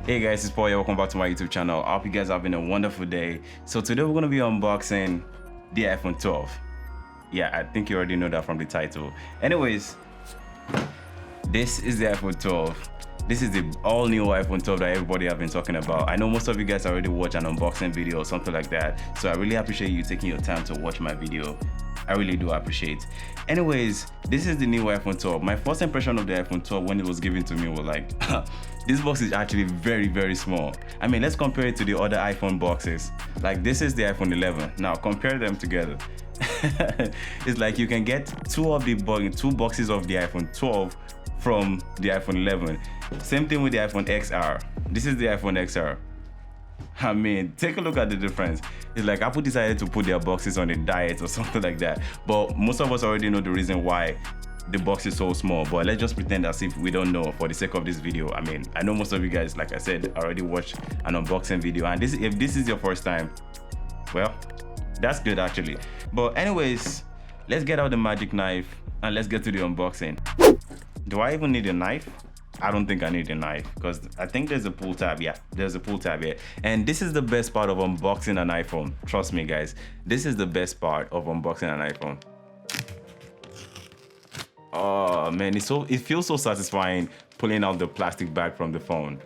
Hey guys, it's Paul here. Welcome back to my YouTube channel. I hope you guys are having a wonderful day. So today we're going to be unboxing the iPhone 12. Yeah, I think you already know that from the title. Anyways, this is the iPhone 12. This is the all-new iPhone 12 that everybody have been talking about. I know most of you guys already watched an unboxing video or something like that. So I really appreciate you taking your time to watch my video. I really do appreciate. Anyways, this is the new iPhone 12. My first impression of the iPhone 12 when it was given to me was like, this box is actually very small. I mean, let's compare it to the other iPhone boxes. Like this is the iPhone 11. Now compare them together. It's like you can get two boxes of the iPhone 12 from the iPhone 11. Same thing with the iPhone XR. This is the iPhone XR. I mean, take a look at the difference. It's like Apple decided to put their boxes on a diet or something like that. But most of us already know the reason why the box is so small. But let's just pretend as if we don't know for the sake of this video. I mean, I know most of you guys, like I said, already watched an unboxing video. And if this is your first time, well, that's good actually. But anyways, let's get out the magic knife and let's get to the unboxing. Do I even need a knife? I don't think I need a knife because I think there's a pull tab. Yeah, there's a pull tab here. And this is the best part of unboxing an iPhone. Trust me, guys. This is the best part of unboxing an iPhone. Oh man, it feels so satisfying pulling out the plastic bag from the phone.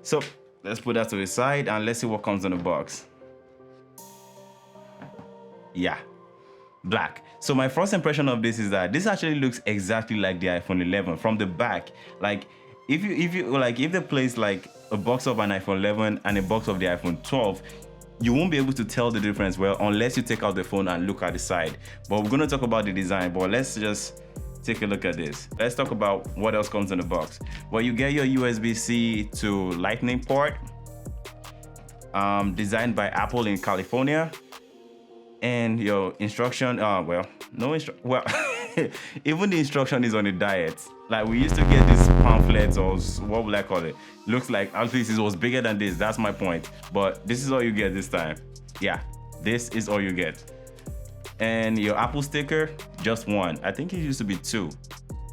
So let's put that to the side and let's see what comes in the box. Yeah, black. So my first impression of this is that this actually looks exactly like the iPhone 11 from the back. Like if they place like a box of an iPhone 11 and a box of the iPhone 12, you won't be able to tell the difference well unless you take out the phone and look at the side. But we're going to talk about the design, but let's just take a look at this. Let's talk about what else comes in the box. Well, you get your USB-C to Lightning port, designed by Apple in California. And your instruction, even the instruction is on a diet. Like we used to get these pamphlets or what would I call it? Looks like at least it was bigger than this. That's my point. But this is all you get this time. Yeah, this is all you get. And your Apple sticker, just one. I think it used to be two.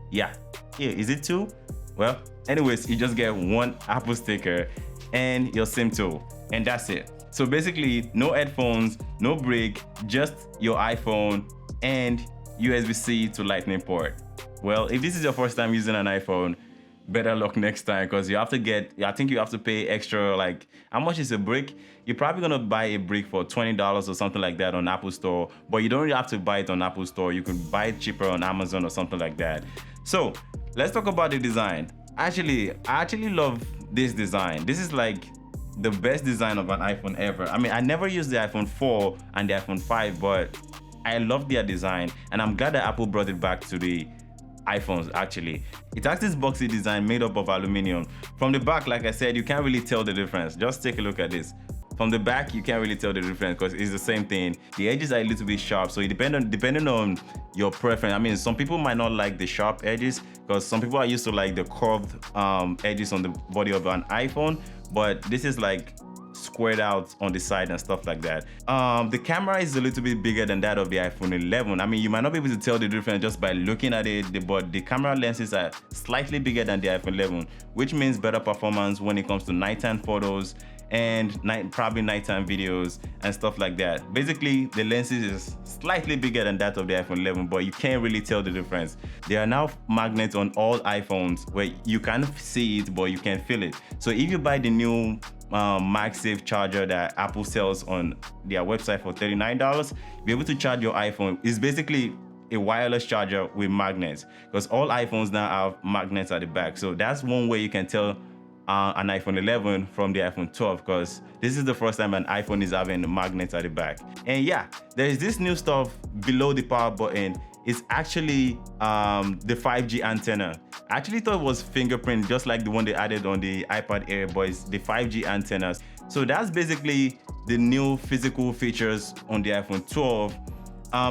Yeah, is it two? Well, anyways, you just get one Apple sticker and your SIM tool, and that's it. So basically, no headphones, no brick, just your iPhone and USB-C to Lightning port. Well, if this is your first time using an iPhone, better luck next time because you have to I think you have to pay extra, like, how much is a brick? You're probably gonna buy a brick for $20 or something like that on Apple Store, but you don't really have to buy it on Apple Store. You can buy it cheaper on Amazon or something like that. So let's talk about the design. I actually love this design. This is like the best design of an iPhone ever. I mean, I never used the iPhone 4 and the iPhone 5, but I love their design, and I'm glad that Apple brought it back to the iPhones actually. It has this boxy design made up of aluminum. From the back, like I said, you can't really tell the difference. Just take a look at this. From the back, you can't really tell the difference because it's the same thing. The edges are a little bit sharp, so it depending on your preference. I mean, some people might not like the sharp edges because some people are used to like the curved edges on the body of an iPhone, but this is like squared out on the side and stuff like that. The camera is a little bit bigger than that of the iPhone 11. I mean, you might not be able to tell the difference just by looking at it, but the camera lenses are slightly bigger than the iPhone 11, which means better performance when it comes to nighttime photos and probably nighttime videos and stuff like that. Basically, the lenses is slightly bigger than that of the iPhone 11, but you can't really tell the difference. There are now magnets on all iPhones where you can see it, but you can feel it. So if you buy the new MagSafe charger that Apple sells on their website for $39, you'll be able to charge your iPhone. It's basically a wireless charger with magnets because all iPhones now have magnets at the back. So that's one way you can tell an iPhone 11 from the iPhone 12 because this is the first time an iPhone is having magnets at the back. And yeah, there is this new stuff below the power button. It's actually the 5G antenna. I actually thought it was fingerprint, just like the one they added on the iPad Air, but it's the 5G antennas. So that's basically the new physical features on the iPhone 12.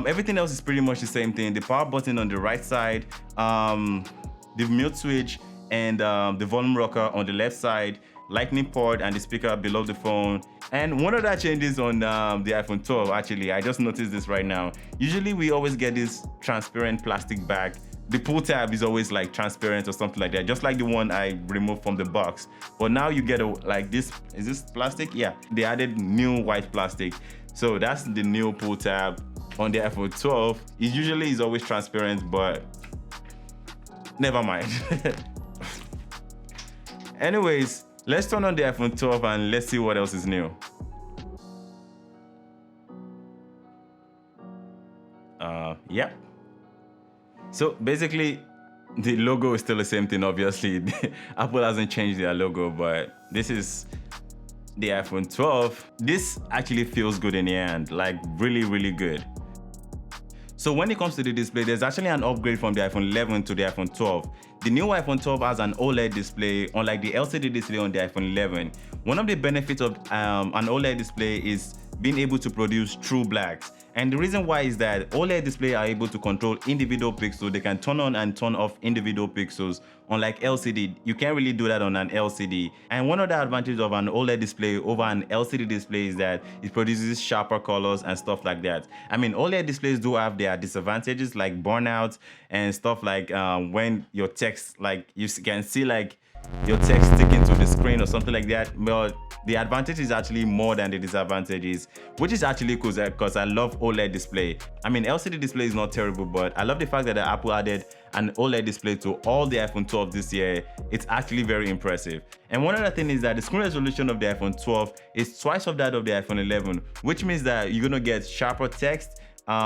Everything else is pretty much the same thing. The power button on the right side, the mute switch, and the volume rocker on the left side, Lightning port and the speaker below the phone. And one of that changes on the iPhone 12, actually, I just noticed this right now. Usually we always get this transparent plastic bag the pull tab is always like transparent or something like that, just like the one I removed from the box. But now you get a like this. Is this plastic? Yeah, they added new white plastic. So that's the new pull tab on the iPhone 12. It usually is always transparent, but never mind. Anyways, let's turn on the iPhone 12 and let's see what else is new. Yep. So basically, the logo is still the same thing, obviously. Apple hasn't changed their logo, but this is the iPhone 12. This actually feels good in the hand, like really, really good. So when it comes to the display, there's actually an upgrade from the iPhone 11 to the iPhone 12. The new iPhone 12 has an OLED display, unlike the LCD display on the iPhone 11. One of the benefits of an OLED display is being able to produce true blacks. And the reason why is that OLED displays are able to control individual pixels. They can turn on and turn off individual pixels. Unlike LCD, you can't really do that on an LCD. And one of the advantages of an OLED display over an LCD display is that it produces sharper colors and stuff like that. I mean, OLED displays do have their disadvantages like burnout and stuff like when your text, like you can see like your text sticking to the screen or something like that. But the advantage is actually more than the disadvantages, which is actually cool because I love OLED display. I mean, LCD display is not terrible, but I love the fact that Apple added an OLED display to all the iPhone 12 this year. It's actually very impressive. And one other thing is that the screen resolution of the iPhone 12 is twice of that of the iPhone 11, which means that you're gonna get sharper text,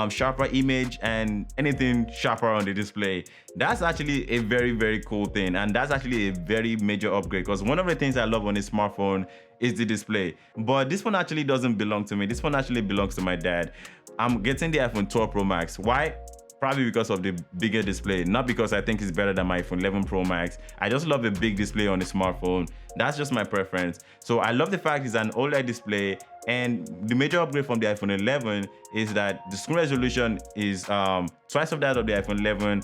sharper image, and anything sharper on the display. That's actually a very, very cool thing, and that's actually a very major upgrade because one of the things I love on a smartphone is the display. But this one actually doesn't belong to me. This one actually belongs to my dad. I'm getting the iPhone 12 Pro Max. Why? Probably because of the bigger display, not because I think it's better than my iPhone 11 Pro Max. I just love a big display on a smartphone. That's just my preference. So I love the fact it's an OLED display, and the major upgrade from the iPhone 11 is that the screen resolution is twice of that of the iPhone 11,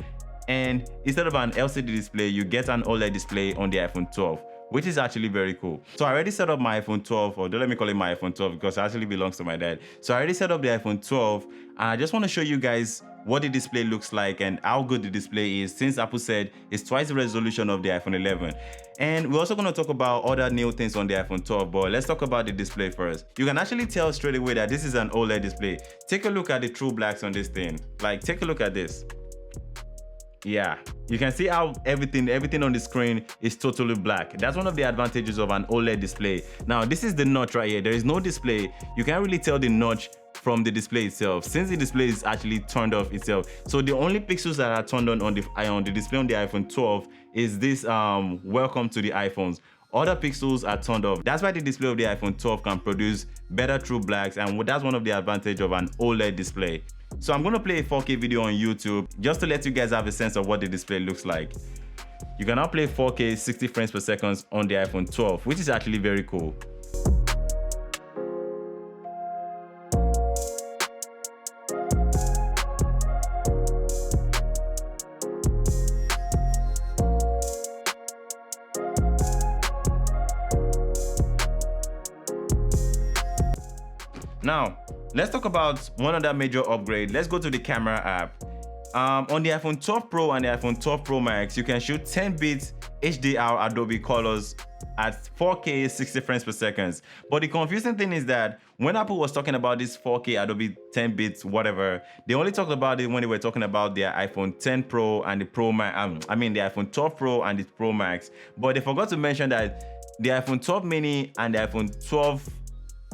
and instead of an LCD display, you get an OLED display on the iPhone 12, which is actually very cool. So I already set up my iPhone 12, or don't let me call it my iPhone 12 because it actually belongs to my dad. So I already set up the iPhone 12, and I just want to show you guys what the display looks like and how good the display is, since Apple said it's twice the resolution of the iPhone 11. And we're also going to talk about other new things on the iPhone 12, but let's talk about the display first. You can actually tell straight away that this is an OLED display. Take a look at the true blacks on this thing. Like, take a look at this. Yeah, you can see how everything on the screen is totally black. That's one of the advantages of an OLED display. Now, this is the notch right here. There is no display. You can't really tell the notch from the display itself, since the display is actually turned off itself. So the only pixels that are turned on the display on the iPhone 12 is this welcome to the iPhones. Other pixels are turned off. That's why the display of the iPhone 12 can produce better true blacks, and that's one of the advantages of an OLED display. So I'm going to play a 4K video on YouTube just to let you guys have a sense of what the display looks like. You can now play 4K 60 frames per second on the iPhone 12, which is actually very cool. Now, let's talk about one other major upgrade. Let's go to the camera app. On the iPhone 12 Pro and the iPhone 12 Pro Max, you can shoot 10-bit HDR Adobe colors at 4K 60 frames per second. But the confusing thing is that when Apple was talking about this 4K Adobe 10-bit whatever, they only talked about it when they were talking about their iPhone 10 Pro and the Pro Max. The iPhone 12 Pro and the Pro Max. But they forgot to mention that the iPhone 12 mini and the iPhone 12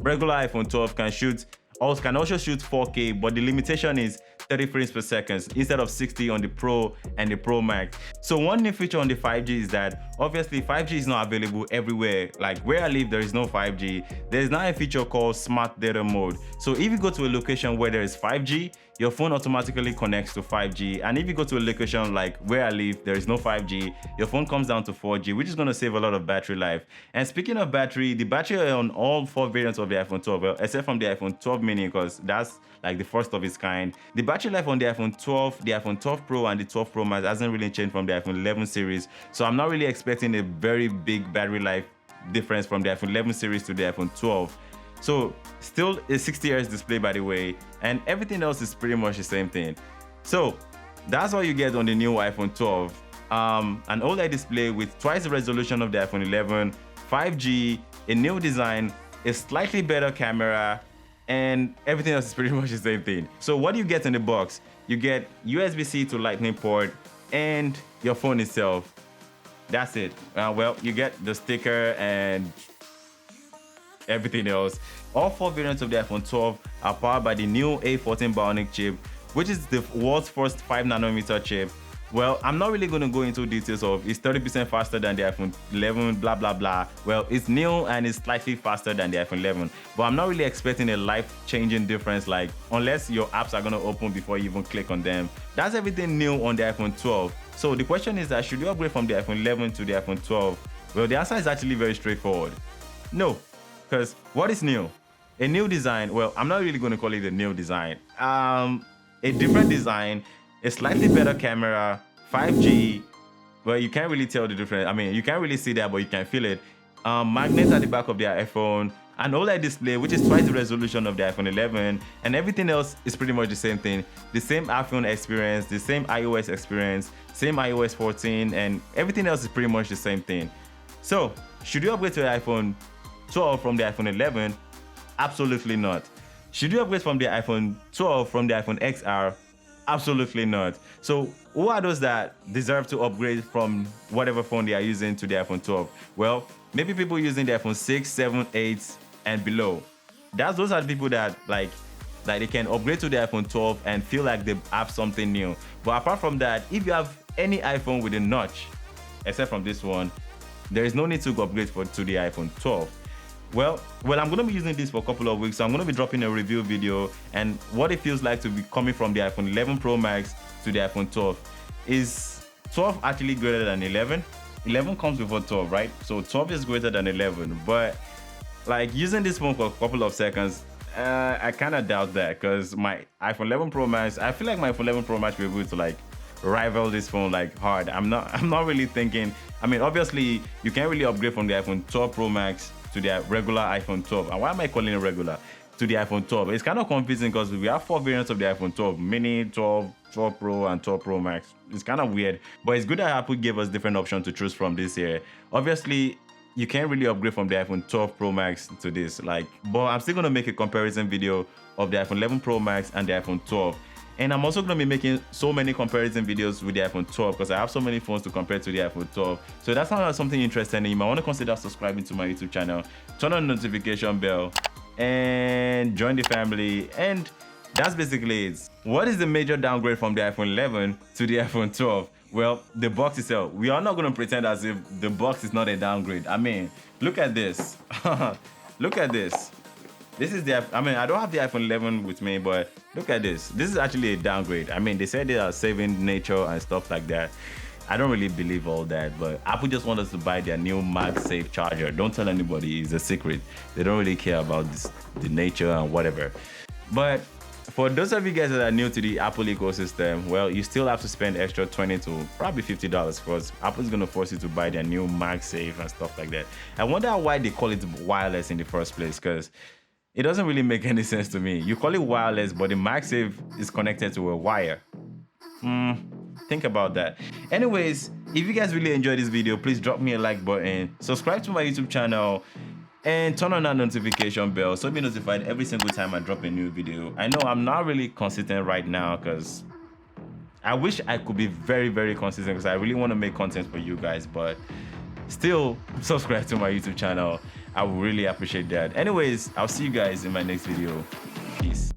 regular iPhone 12 can also shoot 4K, but the limitation is 30 frames per second instead of 60 on the Pro and the Pro Max. So one new feature on the 5G is that obviously 5G is not available everywhere. Like where I live, there is no 5G. There's now a feature called Smart Data Mode. So if you go to a location where there is 5G, your phone automatically connects to 5G. And if you go to a location like where I live, there is no 5G, your phone comes down to 4G, which is going to save a lot of battery life. And speaking of battery, the battery on all 4 variants of the iPhone 12, well, except from the iPhone 12 mini, because that's like the first of its kind. The battery life on the iPhone 12, the iPhone 12 Pro and the 12 Pro Max hasn't really changed from the iPhone 11 series. So I'm not really expecting a very big battery life difference from the iPhone 11 series to the iPhone 12. So still a 60Hz display, by the way, and everything else is pretty much the same thing. So that's all you get on the new iPhone 12. An OLED display with twice the resolution of the iPhone 11, 5G, a new design, a slightly better camera, and everything else is pretty much the same thing. So what do you get in the box? You get USB-C to Lightning port and your phone itself. That's it. Well, you get the sticker and everything else. All 4 variants of the iPhone 12 are powered by the new A14 Bionic chip, which is the world's first 5nm chip. Well, I'm not really going to go into details of it's 30% faster than the iPhone 11, blah, blah, blah. Well, it's new and it's slightly faster than the iPhone 11, but I'm not really expecting a life-changing difference, like unless your apps are going to open before you even click on them. That's everything new on the iPhone 12. So the question is that should you upgrade from the iPhone 11 to the iPhone 12? Well, the answer is actually very straightforward. No, because what is new? A new design. Well, I'm not really going to call it a new design. A different design, a slightly better camera, 5G. Well, you can't really tell the difference. I mean, you can't really see that, but you can feel it. Magnets at the back of the iPhone, an OLED display, which is twice the resolution of the iPhone 11, and everything else is pretty much the same thing. The same iPhone experience, the same iOS experience, same iOS 14, and everything else is pretty much the same thing. So, should you upgrade to the iPhone 12 from the iPhone 11? Absolutely not. Should you upgrade from the iPhone 12 from the iPhone XR? Absolutely not. So who are those that deserve to upgrade from whatever phone they are using to the iPhone 12? Well, maybe people using the iPhone 6, 7, 8 and below. Those are the people that like they can upgrade to the iPhone 12 and feel like they have something new. But apart from that, if you have any iPhone with a notch, except from this one, there is no need to upgrade to the iPhone 12. Well, I'm going to be using this for a couple of weeks, so I'm going to be dropping a review video and what it feels like to be coming from the iPhone 11 Pro Max to the iPhone 12. Is 12 actually greater than 11? 11 comes before 12, right? So 12 is greater than 11, but like using this phone for a couple of seconds, I kind of doubt that because my iPhone 11 Pro Max, I feel like my iPhone 11 Pro Max will be able to like rival this phone like hard. I'm not really thinking. I mean, obviously you can't really upgrade from the iPhone 12 Pro Max to the regular iPhone 12. And why am I calling it regular? To the iPhone 12. It's kind of confusing because we have 4 variants of the iPhone 12, mini, 12, 12 Pro, and 12 Pro Max. It's kind of weird, but it's good that Apple gave us different options to choose from this year. Obviously, you can't really upgrade from the iPhone 12 Pro Max to this, but I'm still gonna make a comparison video of the iPhone 11 Pro Max and the iPhone 12. And I'm also going to be making so many comparison videos with the iPhone 12 because I have so many phones to compare to the iPhone 12. So that's not something interesting. You might want to consider subscribing to my YouTube channel, turn on the notification bell, and join the family. And that's basically it. What is the major downgrade from the iPhone 11 to the iPhone 12? Well, the box itself. We are not going to pretend as if the box is not a downgrade. I mean, look at this. Look at this. This is I don't have the iPhone 11 with me, but look at this. This is actually a downgrade. I mean, they said they are saving nature and stuff like that. I don't really believe all that, but Apple just wants us to buy their new MagSafe charger. Don't tell anybody, it's a secret. They don't really care about the nature and whatever. But for those of you guys that are new to the Apple ecosystem, well, you still have to spend extra $20 to probably $50 because Apple's going to force you to buy their new MagSafe and stuff like that. I wonder why they call it wireless in the first place, because it doesn't really make any sense to me. You call it wireless, but the MagSafe is connected to a wire. Think about that. Anyways, if you guys really enjoyed this video, please drop me a like button, subscribe to my YouTube channel, and turn on that notification bell so you'll be notified every single time I drop a new video. I know I'm not really consistent right now because I wish I could be very, very consistent because I really want to make content for you guys, but still subscribe to my YouTube channel. I would really appreciate that. Anyways, I'll see you guys in my next video. Peace.